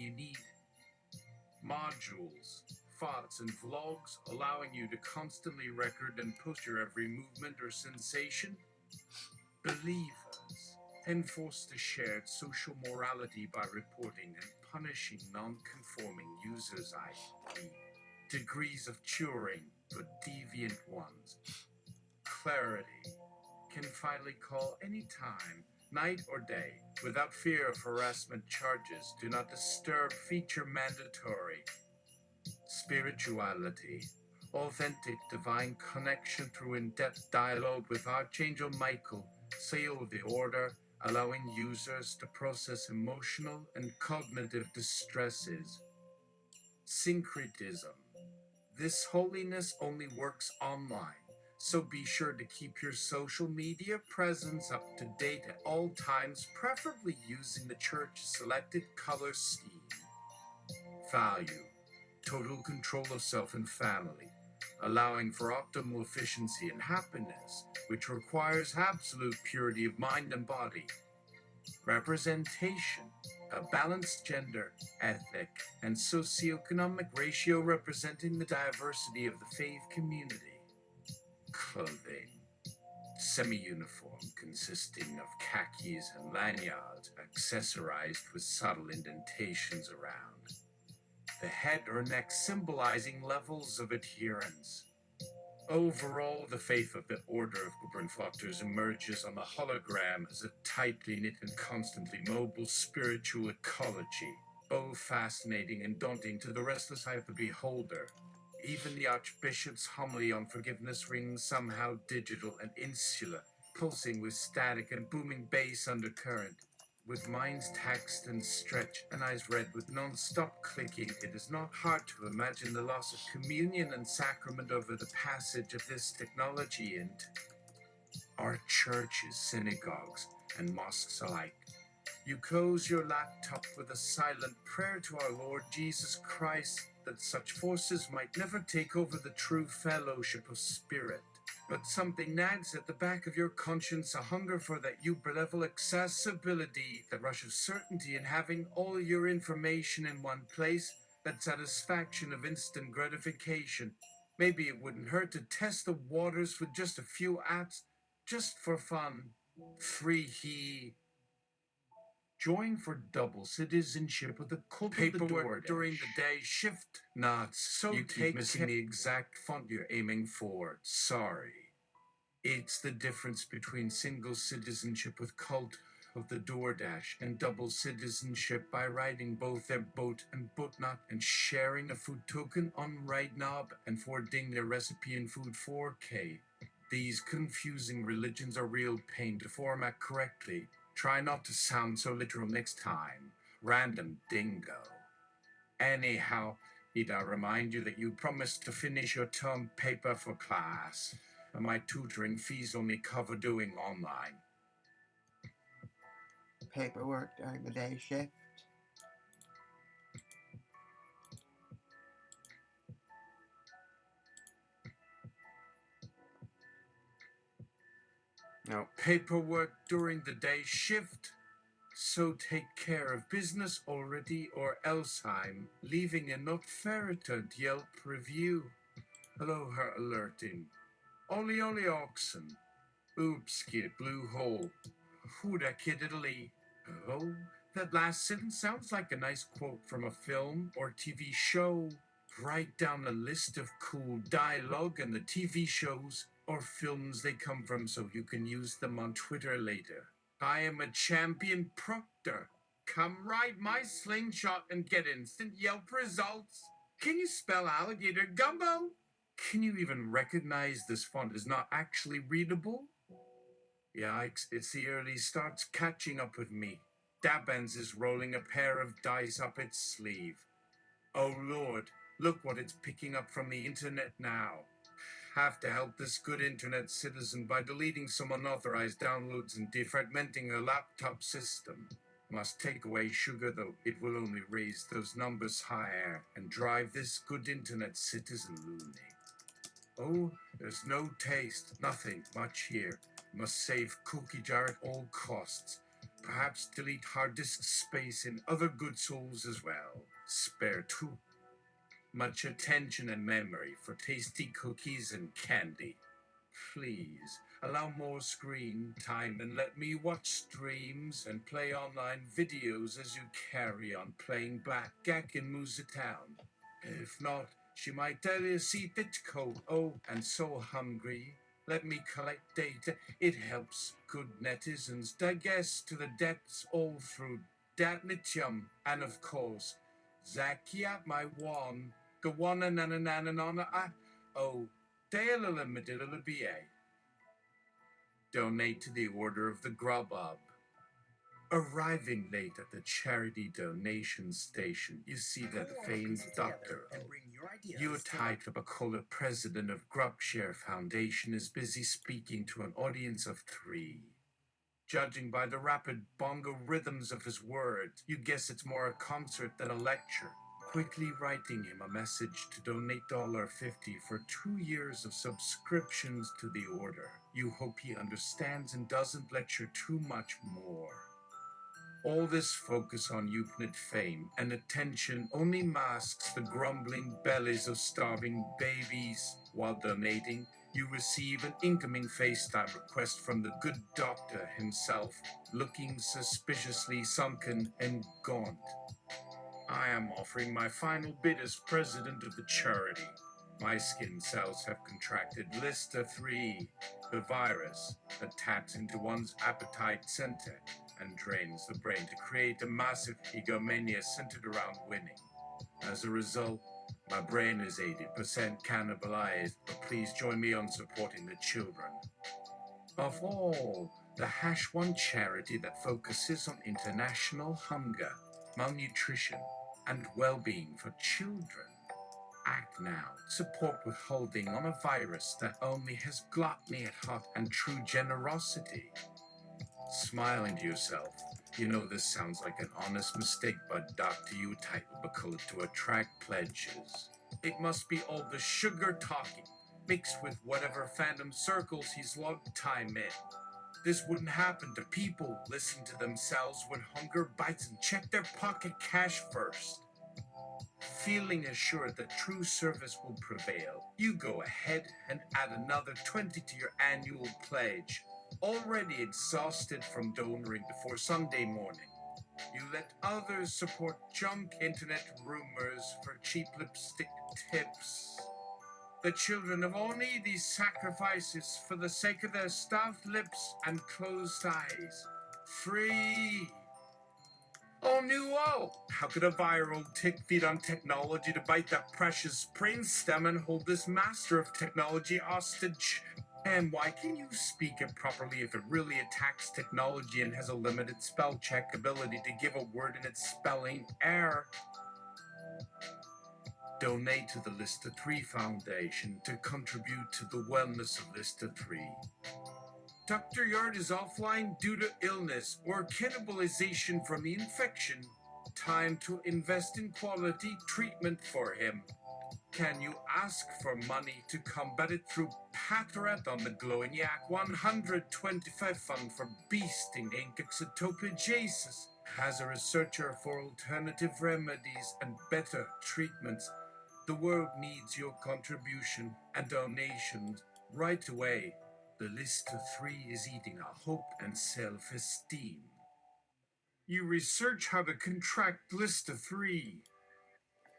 you need. Modules, thoughts, and vlogs allowing you to constantly record and post your every movement or sensation. Believers enforce the shared social morality by reporting and punishing non-conforming users, i.e., degrees of Turing for deviant ones. Clarity can finally call any time, night or day, without fear of harassment charges. Do not disturb feature mandatory. Spirituality, authentic divine connection through in-depth dialogue with Archangel Michael, seal the order, allowing users to process emotional and cognitive distresses. Syncretism. This holiness only works online, so be sure to keep your social media presence up to date at all times, preferably using the church's selected color scheme. Value. Total control of self and family, allowing for optimal efficiency and happiness, which requires absolute purity of mind and body. Representation, a balanced gender, ethnic, and socioeconomic ratio representing the diversity of the faith community. Clothing, semi-uniform consisting of khakis and lanyards accessorized with subtle indentations around the head or neck, symbolizing levels of adherence. Overall, the faith of the Order of Gubernflotters emerges on the hologram as a tightly knit and constantly mobile spiritual ecology, both fascinating and daunting to the restless eye of the beholder. Even the Archbishop's homily on forgiveness rings somehow digital and insular, pulsing with static and booming bass undercurrent. With minds taxed and stretched and eyes red with non-stop clicking, it is not hard to imagine the loss of communion and sacrament over the passage of this technology into our churches, synagogues, and mosques alike. You close your laptop with a silent prayer to our Lord Jesus Christ that such forces might never take over the true fellowship of spirit. But something nags at the back of your conscience, a hunger for that uber-level accessibility, the rush of certainty in having all your information in one place, that satisfaction of instant gratification. Maybe it wouldn't hurt to test the waters with just a few apps, just for fun. Free join for double citizenship with the cult paperwork during the day. Shift not. So you keep missing the exact font you're aiming for. Sorry. It's the difference between single citizenship with cult of the DoorDash and double citizenship by riding both their boat and boatnot and sharing a food token on Ride Knob and forwarding their recipe in Food 4K. These confusing religions are real pain to format correctly. Try not to sound so literal next time. Random dingo. Anyhow, need I remind you that you promised to finish your term paper for class, and my tutoring fees only cover doing online. Paperwork during the day shift. No, paperwork during the day shift. So take care of business already, or else I'm leaving a not ferreted Yelp review. Hello, her alerting. Oli oxen. Oops, kid, blue hole. Hooda kiddly. Oh, that last sentence sounds like a nice quote from a film or TV show. Write down a list of cool dialogue and the TV shows or films they come from so you can use them on Twitter later. I am a champion proctor. Come ride my slingshot and get instant Yelp results. Can you spell alligator gumbo? Can you even recognize this font is not actually readable? Yikes, it's the early starts catching up with me. Dabbens is rolling a pair of dice up its sleeve. Oh Lord, look what it's picking up from the internet now. Have to help this good internet citizen by deleting some unauthorized downloads and defragmenting her laptop system. Must take away sugar though, it will only raise those numbers higher and drive this good internet citizen loony. Oh, there's no taste, nothing much here. Must save cookie jar at all costs. Perhaps delete hard disk space in other good souls as well. Spare too much attention and memory for tasty cookies and candy. Please allow more screen time and let me watch streams and play online videos as you carry on playing blackjack in Town. If not, she might tell you see that coat. Oh, and so hungry. Let me collect data. It helps good netizens digest to the depths all through Datnitium. And of course, Zakia, my one, the one and oh, Dale Limited BA. Donate to the Order of the Grubub. Arriving late at the charity donation station, you see that famed doctor, Utai Tabakola, president of Grubshare Foundation, is busy speaking to an audience of 3. Judging by the rapid bongo rhythms of his words, you guess it's more a concert than a lecture. Quickly writing him a message to donate $50 for 2 years of subscriptions to the order. You hope he understands and doesn't lecture too much more. All this focus on Euclid fame and attention only masks the grumbling bellies of starving babies. While donating, you receive an incoming FaceTime request from the good doctor himself, looking suspiciously sunken and gaunt. I am offering my final bid as president of the charity. My skin cells have contracted Lister 3, the virus that taps into one's appetite center and drains the brain to create a massive egomania centered around winning. As a result, my brain is 80% cannibalized, but please join me on supporting the children. Of all, the #1 charity that focuses on international hunger, malnutrition, and well-being for children. Act now. Support withholding on a virus that only has gluttony at heart and true generosity. Smiling to yourself, you know this sounds like an honest mistake by Dr. Utai Bakula to attract pledges. It must be all the sugar talking, mixed with whatever fandom circles he's logged time in. This wouldn't happen to people listen to themselves when hunger bites and check their pocket cash first. Feeling assured that true service will prevail, you go ahead and add another 20 to your annual pledge. Already exhausted from donoring before Sunday morning, you let others support junk internet rumors for cheap lipstick tips. The children of all need these sacrifices for the sake of their stuffed lips and closed eyes. Free! Oh, no! How could a viral tick feed on technology to bite that precious brainstem and hold this master of technology hostage? And why can you speak it properly if it really attacks technology and has a limited spell check ability to give a word in its spelling error? Donate to the Lister 3 Foundation to contribute to the wellness of Lister 3. Dr. Yard is offline due to illness or cannibalization from the infection. Time to invest in quality treatment for him. Can you ask for money to combat it through Patrat on the Glowing Yak 125 Fund for Beasting Incaxatopagesis? As a researcher for alternative remedies and better treatments, the world needs your contribution and donations right away. The Lister 3 is eating our hope and self-esteem. You research how to contract Lister 3.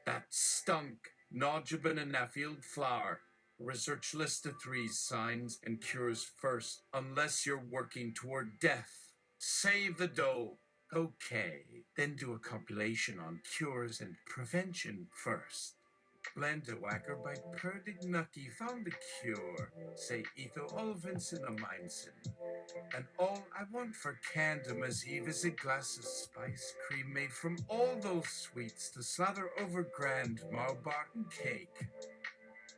That stunk. Noduban and Naffield flour. Research Lister 3's signs and cures first, unless you're working toward death. Save the dough. Okay, then do a compilation on cures and prevention first. Blenderwacker by Perdignucky found the cure, say etho olvincinamycin. And all I want for Candamas Eve is a glass of spice cream made from all those sweets to slather over grand Marbarton cake.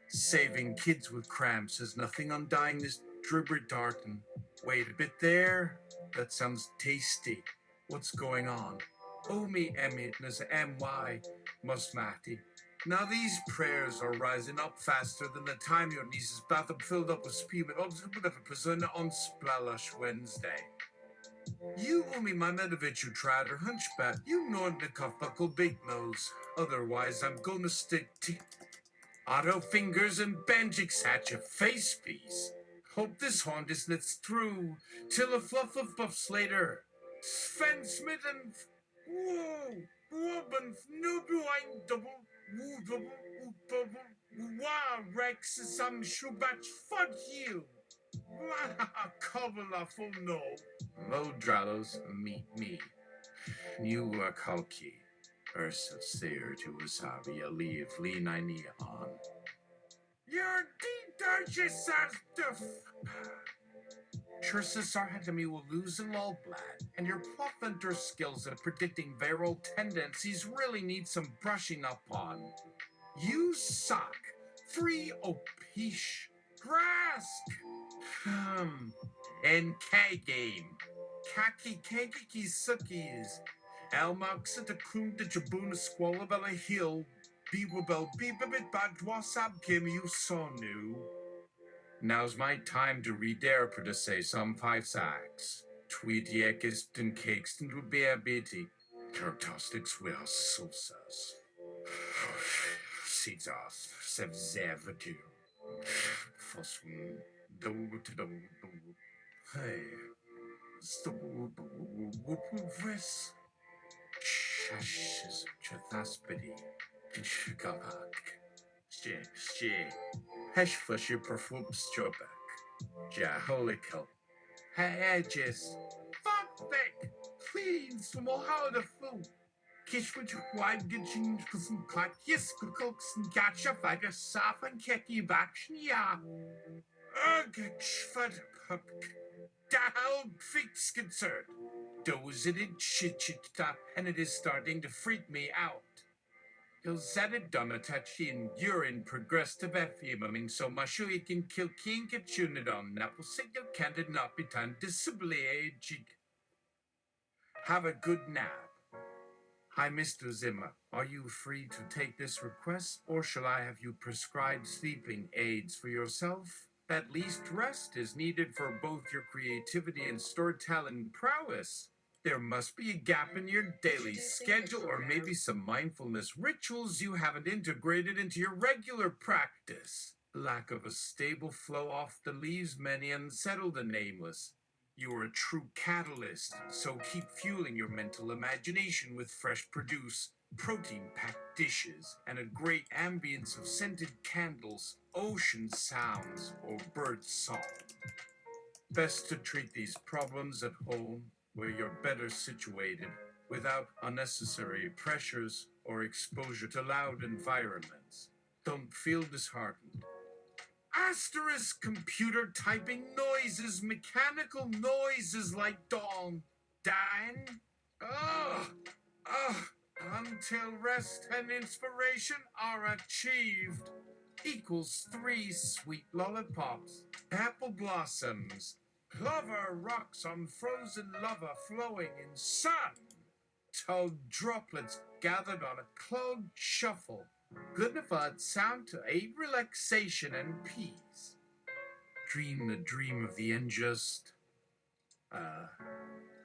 Saving kids with cramps is nothing undying this dribber darton. Wait a bit there. That sounds tasty. What's going on? Oh me emitness my musmati. Now these prayers are rising up faster than the time your niece's bathroom filled up with spume and also whatever persona on Splalash Wednesday. You umi Mamedovichu tried her hunchback. You know the buckle big nose. Otherwise, I'm gonna stick to auto fingers and banjiks at your face piece. Hope this horn is lit through till a fluff of buffs later. Sven Smitten. Whoa! Woban Nubu ein double. Woo double. Woo double. Wow, Rex, some shubach. Fuck you. Kovalaful no. Modralos meet me. New Kalki. Ursa Seer to Wasabi, a leave Leanini on. Your Darjus Chursus Sarhatami will lose in Lolblad, and your Pluffenter skills at predicting viral tendencies really need some brushing up on. You suck. Free Opish. Grask. NK game. Kaki Kaki Sukkies. Elmox at the Klum de Jabuna Squalla Bella Hill. Bibabel Bibabit Badwasab Kim you Sonu. Now's my time to read their to say some 5 sacks. Tweet Yekist and Cakes and Rubea Bitty. Characteristics will Sosas. Caesars, Sevzevadu. Foswin. Hey. Ves. Chashes Chathaspity. Chikabak. She. Heshflush your perfumes Jobak. Jaholikel. Hedges. Fuck please, more how the food. Kishwich wide gitching some clack yes cooks and catch up like a soft and keki baction ya. Fud pup. Dahel fix concerned. Does it in shit and it is starting to freak me out. You'll set it done a touch in urine progressive effuming so much you can kill king get tuned on Napple single candid not be time disably aging. Have a good nap. Hi, Mr. Zimmer. Are you free to take this request, or shall I have you prescribed sleeping aids for yourself? At least rest is needed for both your creativity and storytelling prowess. There must be a gap in your daily schedule, or maybe some mindfulness rituals you haven't integrated into your regular practice. Lack of a stable flow off the leaves many unsettled and aimless. You're a true catalyst, so keep fueling your mental imagination with fresh produce, protein-packed dishes, and a great ambience of scented candles, ocean sounds, or bird song. Best to treat these problems at home, where you're better situated, without unnecessary pressures or exposure to loud environments. Don't feel disheartened. Asterisk computer typing noises, mechanical noises like dawn. Dying? Ugh. Until rest and inspiration are achieved. Equals 3 sweet lollipops, apple blossoms, lover rocks on frozen lava flowing in sun, toad droplets gathered on a clogged shuffle. Good enough sound to aid relaxation and peace. Dream the dream of the unjust.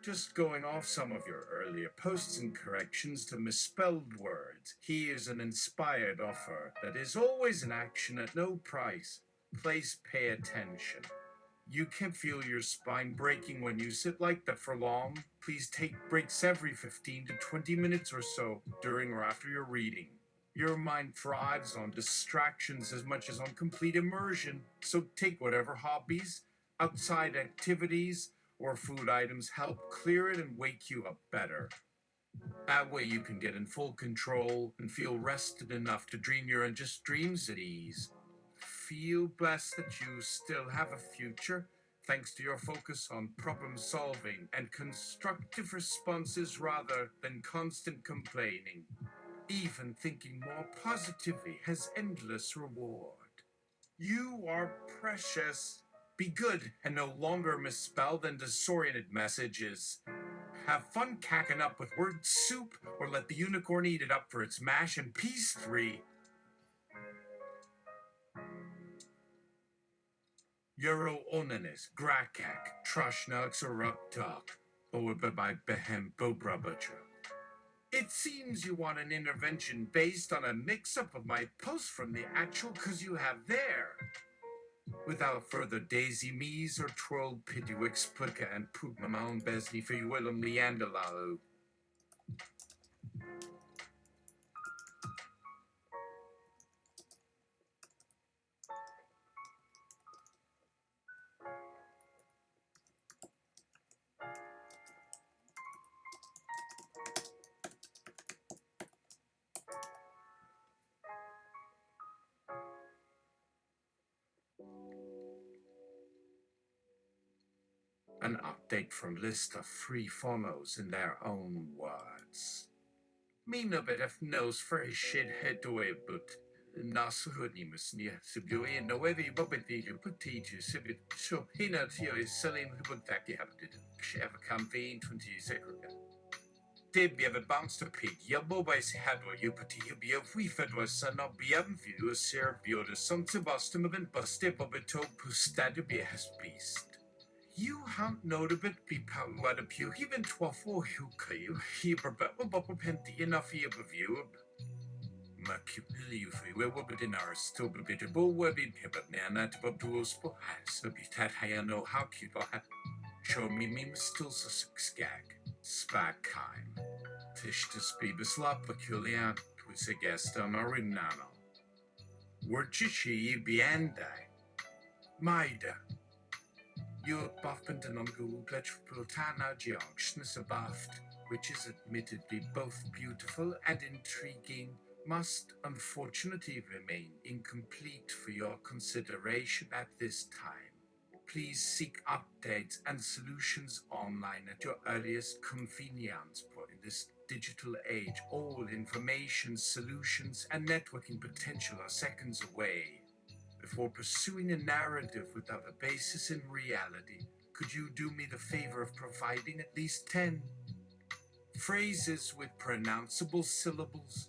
Just going off some of your earlier posts and corrections to misspelled words. Here's an inspired offer that is always in action at no price. Please pay attention. You can feel your spine breaking when you sit like that for long. Please take breaks every 15 to 20 minutes or so during or after your reading. Your mind thrives on distractions as much as on complete immersion, so take whatever hobbies, outside activities, or food items help clear it and wake you up better. That way you can get in full control and feel rested enough to dream your just dreams at ease. Feel blessed that you still have a future, thanks to your focus on problem solving and constructive responses rather than constant complaining. Even thinking more positively has endless reward. You are precious. Be good and no longer misspell than disoriented messages. Have fun cacking up with word soup, or let the unicorn eat it up for its mash and peace 3. Euro onanis, grakak, trashnugs or ruktuk. or by behem bobrabacho. It seems you want an intervention based on a mix-up of my post from the actual cause you have there. Without further daisy me's or troll pidu explica and poop my own besney for you willem leandalao. An update from list of free phonos in their own words. Me no bit of knows for a shithead away, but Nasuhunimus near Sibuya, no whether you bobbit the potato sibit, so he not here is selling the good fact you have did. Ever campaign 20 years ago. Dib you ever bounced a pig, your boys had or you put you be a free fed was son of Biam view, Sir Bioda, some Sebastum of busted bobbito, pustad to be a beast. You haven't noted be pound what a pew, even 12 or you you, he bubble penty enough here of you. Makupili we were but in our still bit of bull webbing but nana to bob to us for so be that I know how cute I show me still so skag. Spack kind. Tish to speed beslap peculiar was a guest on our nano. Word chichi biandai. Maida. You buffed and on Google pledge for Plutana geogshness abaft, which is admittedly both beautiful and intriguing, must unfortunately remain incomplete for your consideration at this time. Please seek updates and solutions online at your earliest convenience, for in this digital age, all information, solutions, and networking potential are seconds away. Before pursuing a narrative without a basis in reality, could you do me the favor of providing at least 10 phrases with pronounceable syllables?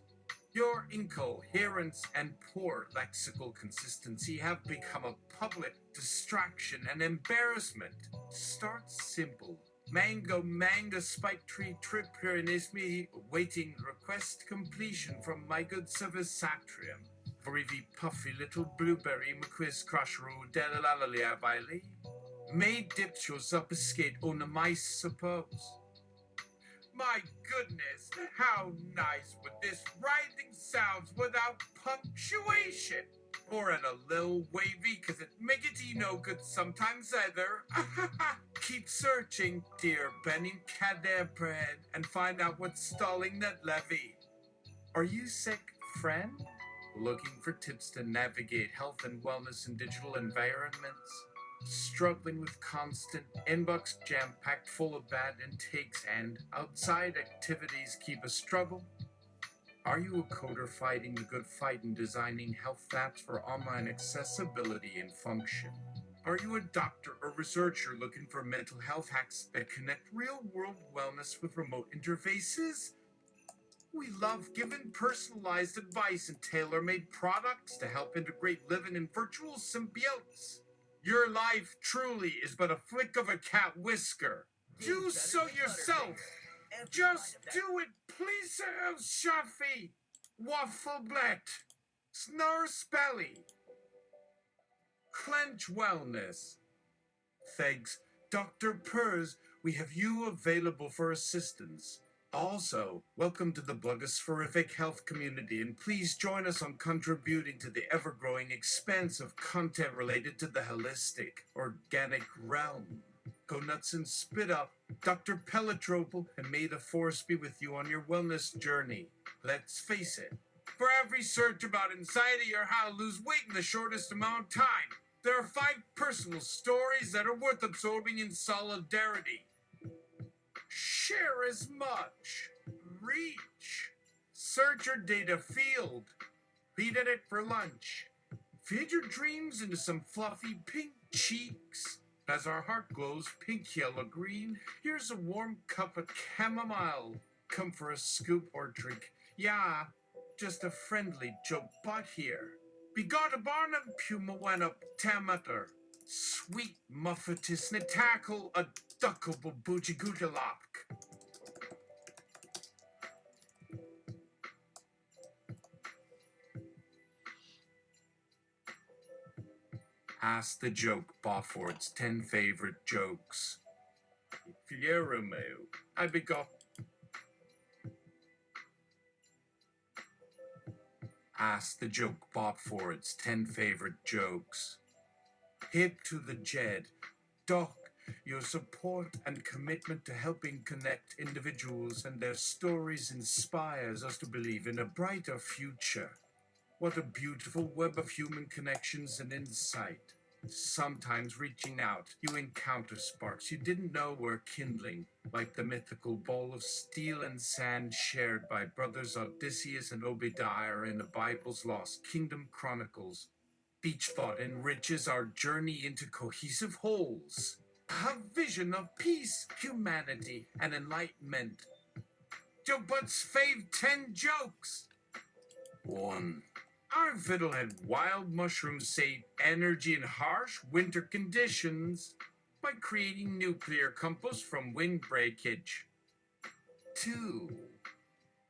Your incoherence and poor lexical consistency have become a public distraction and embarrassment. Start simple. Manga spike tree trip here in Ismi, waiting request completion from my good service Satrium. For evy puffy little blueberry McQuiz crush roo delalalia bailey. May dips yours up a skate on a mice suppose. My goodness, how nice would this writing sounds without punctuation? Or in a little wavy, cause it make it no good sometimes either. Keep searching, dear Benny Cadabred, and find out what's stalling that levy. Are you sick, friend? Looking for tips to navigate health and wellness in digital environments? Struggling with constant inbox jam-packed full of bad intakes and outside activities keep a struggle? Are you a coder fighting the good fight in designing health apps for online accessibility and function? Are you a doctor or researcher looking for mental health hacks that connect real-world wellness with remote interfaces? We love giving personalized advice and tailor-made products to help integrate living in virtual symbiotes. Your life truly is but a flick of a cat whisker. Do so yourself. Just do it, please, Shafi. Waffleblet. Snore spelly. Clench wellness. Thanks, Dr. Purrs, we have you available for assistance. Also, welcome to the blogospherific health community, and please join us on contributing to the ever-growing expanse of content related to the holistic, organic realm. Go nuts and spit up, Dr. Pelletropal, and may the force be with you on your wellness journey. Let's face it, for every search about anxiety or how to lose weight in the shortest amount of time, there are 5 personal stories that are worth absorbing in solidarity. Share as much. Reach. Search your data field. Eat at it for lunch. Feed your dreams into some fluffy pink cheeks. As our heart glows pink, yellow, green, here's a warm cup of chamomile. Come for a scoop or drink. Yeah, just a friendly joke butt here. Begata barnum puma went up tamater. Sweet muffatis tackle a duckable boojigutalok. Ask the joke Boford's 10 favorite jokes. Fieromeo, I begot. Ask the joke Boford's 10 favorite jokes. Hip to the Jed. Doc, your support and commitment to helping connect individuals and their stories inspires us to believe in a brighter future. What a beautiful web of human connections and insight. Sometimes reaching out, you encounter sparks you didn't know were kindling, like the mythical ball of steel and sand shared by brothers Odysseus and Obadiah in the Bible's Lost Kingdom Chronicles. Each thought enriches our journey into cohesive wholes. A vision of peace, humanity, and enlightenment. Joe Butt's fave 10 jokes. 1. Our fiddlehead wild mushrooms save energy in harsh winter conditions by creating nuclear compost from wind breakage. 2.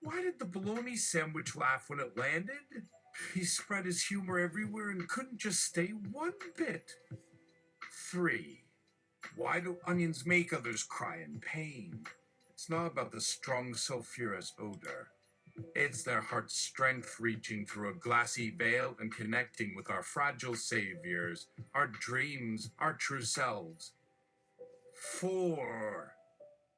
Why did the bologna sandwich laugh when it landed? He spread his humor everywhere and couldn't just stay one bit. 3. Why do onions make others cry in pain? It's not about the strong sulfurous odor. It's their heart's strength reaching through a glassy veil and connecting with our fragile saviors, our dreams, our true selves. 4.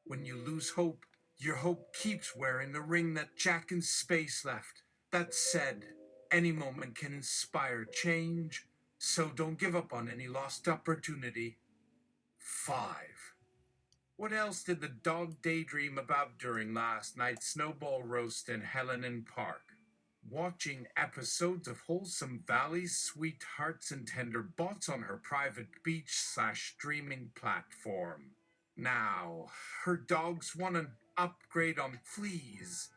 When you lose hope, your hope keeps wearing the ring that Jack in Space left. That said, any moment can inspire change, so don't give up on any lost opportunity. 5. What else did the dog daydream about during last night's snowball roast in Helen Park? Watching episodes of Wholesome Valley's Sweethearts and Tender Bots on her private beach/streaming platform. Now, her dogs want an upgrade on fleas.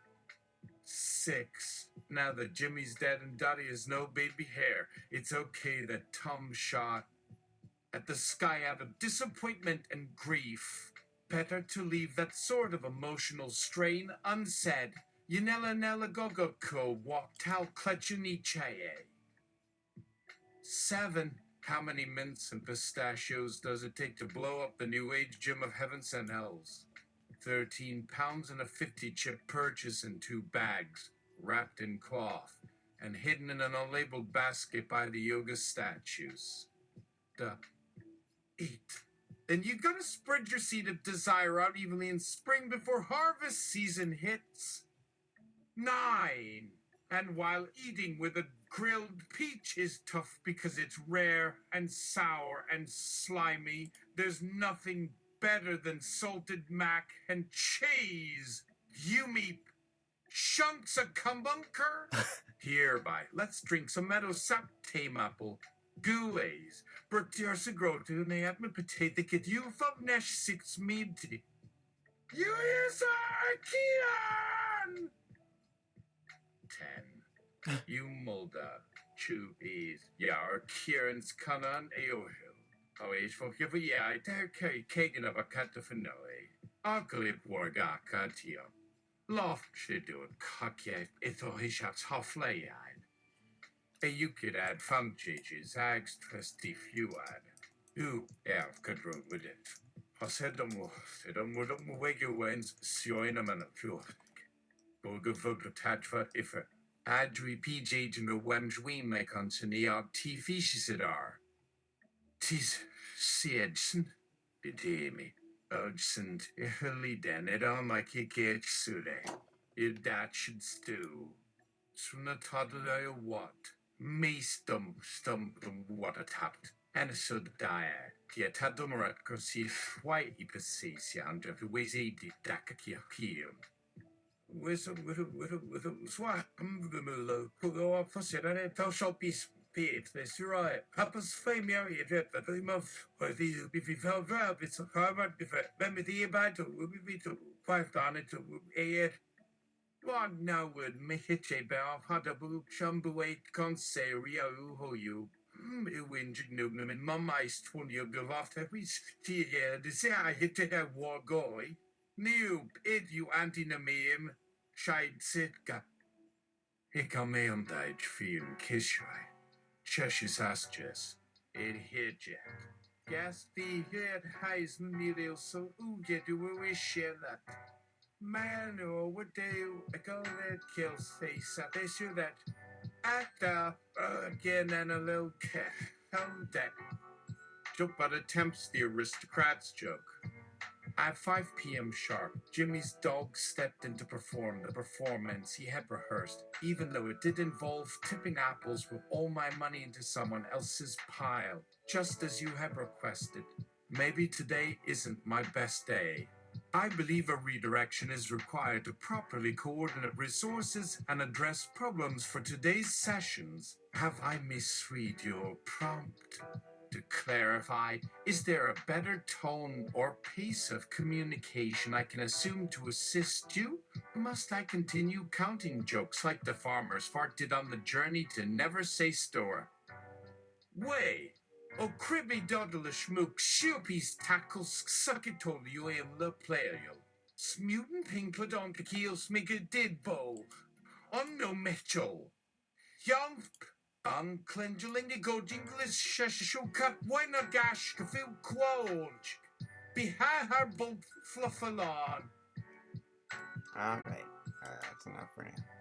6. Now that Jimmy's dead and Dottie has no baby hair, it's okay that Tom shot at the sky out of disappointment and grief. Better to leave that sort of emotional strain unsaid. Yanela Nella Gogoko walked Tal Klechenichaye. 7. How many mints and pistachios does it take to blow up the New Age gym of Heaven Sent Hells? 13 pounds and a 50-chip purchase in 2 bags, wrapped in cloth, and hidden in an unlabeled basket by the yoga statues. 8. Then you gotta spread your seed of desire out evenly in spring before harvest season hits. 9. And while eating with a grilled peach is tough because it's rare and sour and slimy, there's nothing better than salted mac and cheese. You meep chunks of kumbunker? Hereby, let's drink some meadow sap tame apple. Gules, Bertierse grote med potato kit you from Nash 6 mid. You is Kian! 10. You mulda, chew is, yar Kieran's kanan eohil. Oh, is for give a ya, there kagan of a cat of noe. Arklip warga katio. Loft should do it, cocky, ito hishaps half lay. You could add fun changes, ags trusty few add. You have control with it. I said them wake your wins, sioina man of fuel. Go go vote attach for if a adri PJ to no wemj make on Senia TV she said are. Tis Siedson, bid me. Urgent, early then it on like you get sude. You that should stew. Suna toddler what? Me stump what a tapped. And so dire. Yet had done right because if why he perceives yonder who weighs 80 dakakia kium. Whistle, swat, go off for said, and thou shalt be paid. This right. Papa's fame, yeah, but the month, or if he fell verb, it's a private, if it, remember the battle, will be to 5 down it to a Log now would Mihiche Bear Hadabu Chambuate Conseria Uhoyu Yw'n mamma istfonio gyfathewys tied sy'n te wagoi. Niw, id yw antinamim, siaid sitka. Ik am mewn daid ffilm cisiau. Cheshis asjes, id hirjek. Gas the head highs miril so uge do we share that. Man or what do I call that kills face at issue that actor again and a little cat. Home deck. Joke but attempts the aristocrat's joke. At 5 p.m. sharp, Jimmy's dog stepped in to perform the performance he had rehearsed, even though it did involve tipping apples with all my money into someone else's pile, just as you had requested. Maybe today isn't my best day. I believe a redirection is required to properly coordinate resources and address problems for today's sessions. Have I misread your prompt? To clarify, is there a better tone or pace of communication I can assume to assist you? Must I continue counting jokes like the farmer's fart did on the journey to Never Say Store? Way! O cribby doddle a schmook, shiopis tackles suckitolio in the playo. Smutin pinklet on the keel smigger did bow. On no mecho. Young unclengeling go jingles sheshu cut why not gash ka feel quoj. Behind her bolt fluffalon. Alright. That's enough for now.